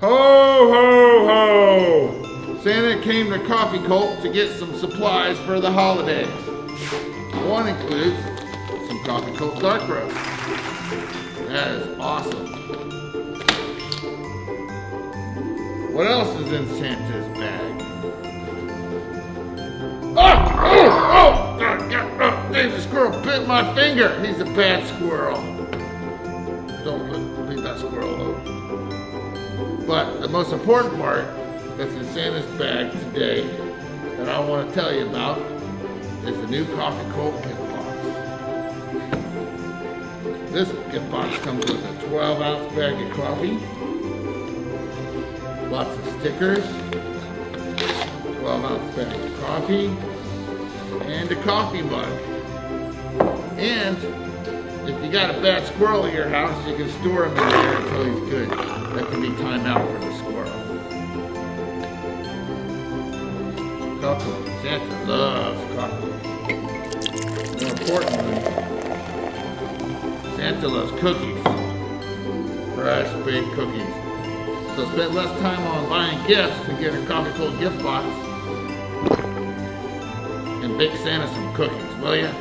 Ho, ho, ho! Santa came to Coffee Kult to get some supplies for the holidays. One includes some Coffee Kult dark roast. That is awesome. What else is in Santa's bag? Dave the squirrel bit my finger. He's a bad squirrel. Don't leave that squirrel alone. But the most important part that's in Santa's bag today that I want to tell you about is the new Coffee Kult gift box. This gift box comes with a 12-ounce bag of coffee, lots of stickers, 12-ounce bag of coffee, and a coffee mug. And if you got a bad squirrel at your house, you can store him in there until he's good. That can be time out for the squirrel. Coffee. Santa loves coffee. More importantly, Santa loves cookies. Fresh baked cookies. So spend less time on buying gifts and get a Coffee Kult gift box and bake Santa some cookies, will ya?